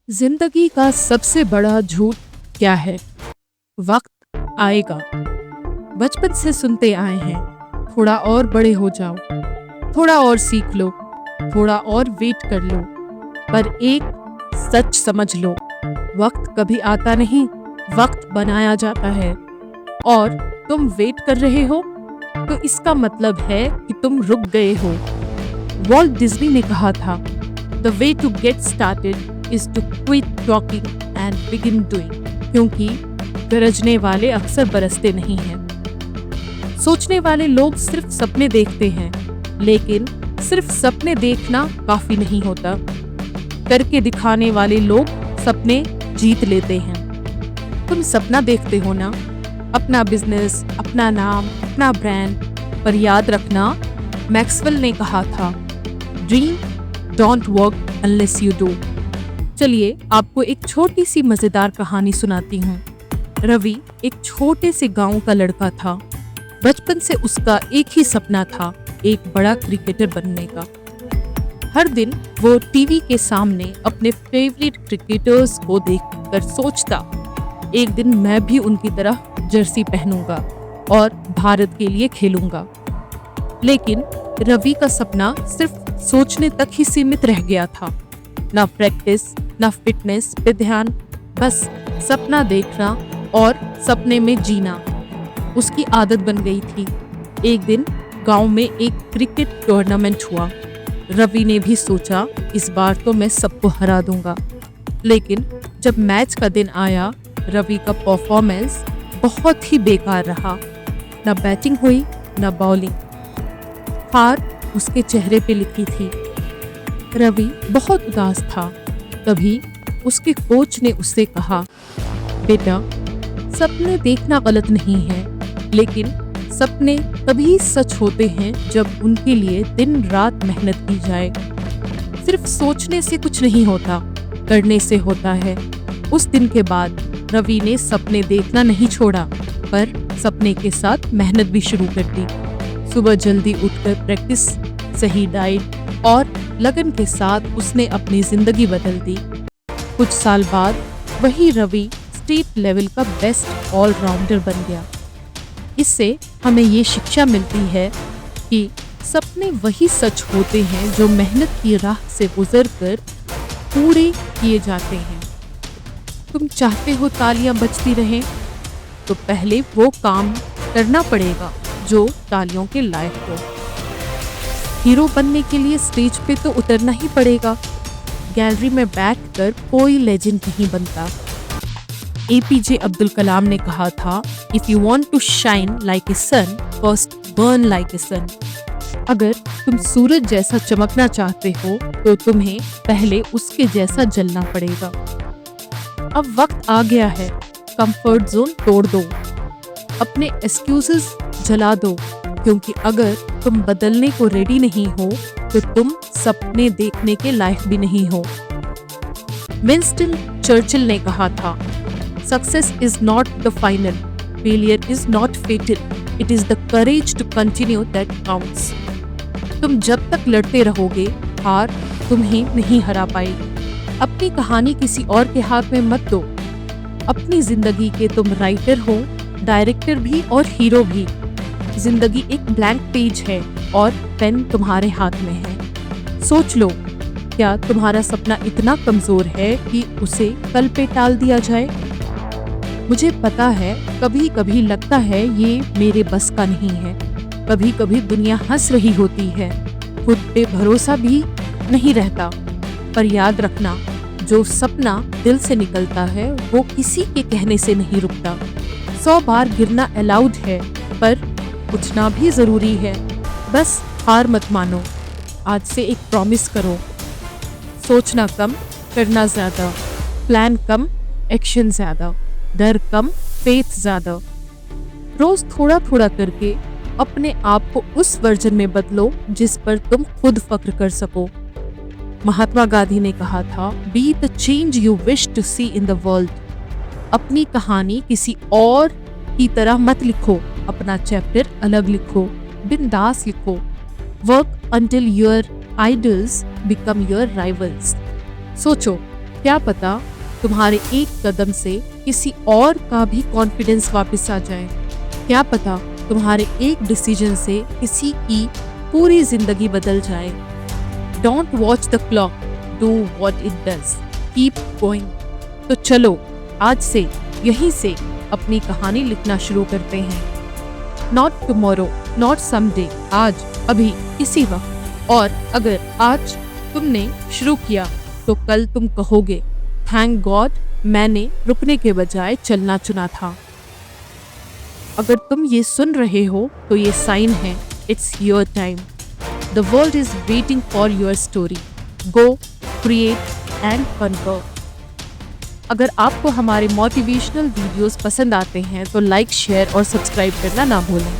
जिंदगी का सबसे बड़ा झूठ क्या है? वक्त आएगा। बचपन से सुनते आए हैं, थोड़ा और बड़े हो जाओ, थोड़ा और सीख लो, थोड़ा और वेट कर लो। पर एक सच समझ लो, वक्त कभी आता नहीं, वक्त बनाया जाता है। और तुम वेट कर रहे हो तो इसका मतलब है कि तुम रुक गए हो। वॉल्ट डिज्नी ने कहा था, the way to get started is to quit talking and begin doing, क्योंकि गरजने वाले अक्सर बरसते नहीं हैं। सोचने वाले लोग सिर्फ सपने देखते हैं, लेकिन सिर्फ सपने देखना काफी नहीं होता। करके दिखाने वाले लोग सपने जीत लेते हैं। तुम सपना देखते हो ना, अपना बिजनेस, अपना नाम, अपना ब्रांड, पर याद रखना, मैक्सवेल ने कहा था, dream don't work unless you do. चलिए आपको एक छोटी सी मजेदार कहानी सुनाती हूँ। रवि एक छोटे से गांव का लड़का था। बचपन से उसका एक ही सपना था, एक बड़ा क्रिकेटर बनने का। हर दिन वो टीवी के सामने अपने फेवरेट क्रिकेटर्स को देखकर सोचता, एक दिन मैं भी उनकी तरह जर्सी पहनूंगा और भारत के लिए खेलूंगा। लेकिन रवि का सपना सिर्फ सोचने तक ही सीमित रह गया था। ना प्रैक्टिस, ना फिटनेस पे ध्यान, बस सपना देखना और सपने में जीना उसकी आदत बन गई थी। एक दिन गांव में एक क्रिकेट टूर्नामेंट हुआ। रवि ने भी सोचा, इस बार तो मैं सबको हरा दूंगा। लेकिन जब मैच का दिन आया, रवि का परफॉर्मेंस बहुत ही बेकार रहा। ना बैटिंग हुई, ना बॉलिंग। हार उसके चेहरे पे लिखी थी। रवि बहुत उदास था। तभी उसके कोच ने उससे कहा, बेटा, सपने देखना गलत नहीं है, लेकिन सपने तभी सच होते हैं जब उनके लिए दिन रात मेहनत की जाए। सिर्फ सोचने से कुछ नहीं होता, करने से होता है। उस दिन के बाद रवि ने सपने देखना नहीं छोड़ा, पर सपने के साथ मेहनत भी शुरू कर दी। सुबह जल्दी उठकर प्रैक्टिस, सही डाइट और लगन के साथ उसने अपनी जिंदगी बदल दी। कुछ साल बाद वही रवि स्टेट लेवल का बेस्ट ऑलराउंडर बन गया। इससे हमें ये शिक्षा मिलती है कि सपने वही सच होते हैं जो मेहनत की राह से गुजरकर पूरे किए जाते हैं। तुम चाहते हो तालियां बजती रहें, तो पहले वो काम करना पड़ेगा जो तालियों के लायक हो। हीरो बनने के लिए स्टेज पे तो उतरना ही पड़ेगा। गैलरी में बैठकर कोई लेजेंड नहीं बनता। एपीजे अब्दुल कलाम ने कहा था, if you want to shine like a sun, first burn like a sun. अगर तुम सूरज जैसा चमकना चाहते हो तो तुम्हें पहले उसके जैसा जलना पड़ेगा। अब वक्त आ गया है, कंफर्ट जोन तोड़ दो, अपने एक्सक्यूजेस जला दो, क्योंकि अगर तुम बदलने को रेडी नहीं हो तो तुम सपने देखने के लायक भी नहीं हो। विंस्टन चर्चिल ने कहा था, success is not the final, failure is not fatal, it is the courage to continue that counts. तुम जब तक लड़ते रहोगे, हार तुम्हें नहीं हरा पाएगी। अपनी कहानी किसी और के हाथ में मत दो। अपनी जिंदगी के तुम राइटर हो, डायरेक्टर भी और हीरो भी। जिंदगी एक ब्लैंक पेज है और पेन तुम्हारे हाथ में है। सोच लो, क्या तुम्हारा सपना इतना कमजोर है कि उसे कल पे टाल दिया जाए? मुझे पता है, कभी कभी लगता है ये मेरे बस का नहीं है। कभी कभी दुनिया हंस रही होती है, खुद पे भरोसा भी नहीं रहता। पर याद रखना, जो सपना दिल से निकलता है वो किसी के कहने से नहीं रुकता। 100 बार गिरना अलाउड है, पर उठना भी जरूरी है। बस हार मत मानो। आज से एक प्रॉमिस करो, सोचना कम, करना ज्यादा, प्लान कम, एक्शन ज्यादा, डर कम, फेथ ज्यादा। रोज थोड़ा थोड़ा करके अपने आप को उस वर्जन में बदलो जिस पर तुम खुद फक्र कर सको। महात्मा गांधी ने कहा था, be the change you wish to see in the world. अपनी कहानी किसी और की तरह मत लिखो, अपना चैप्टर अलग लिखो, बिंदास लिखो। Work until your idols become your rivals। सोचो, क्या पता तुम्हारे एक कदम से किसी और का भी कॉन्फिडेंस वापस आ जाए। क्या पता तुम्हारे एक डिसीजन से किसी की पूरी जिंदगी बदल जाए। Don't watch the clock, do what it does, keep going. तो चलो आज से यहीं से अपनी कहानी लिखना शुरू करते हैं। नॉट टुमारो, नॉट समडे, आज, अभी, इसी वक्त। और अगर आज तुमने शुरू किया तो कल तुम कहोगे थैंक गॉड मैंने रुकने के बजाय चलना चुना था। अगर तुम ये सुन रहे हो तो ये साइन है, it's your time. The world is waiting for your story. Go, create and conquer. अगर आपको हमारे मोटिवेशनल वीडियोस पसंद आते हैं तो लाइक, शेयर और सब्सक्राइब करना ना भूलें।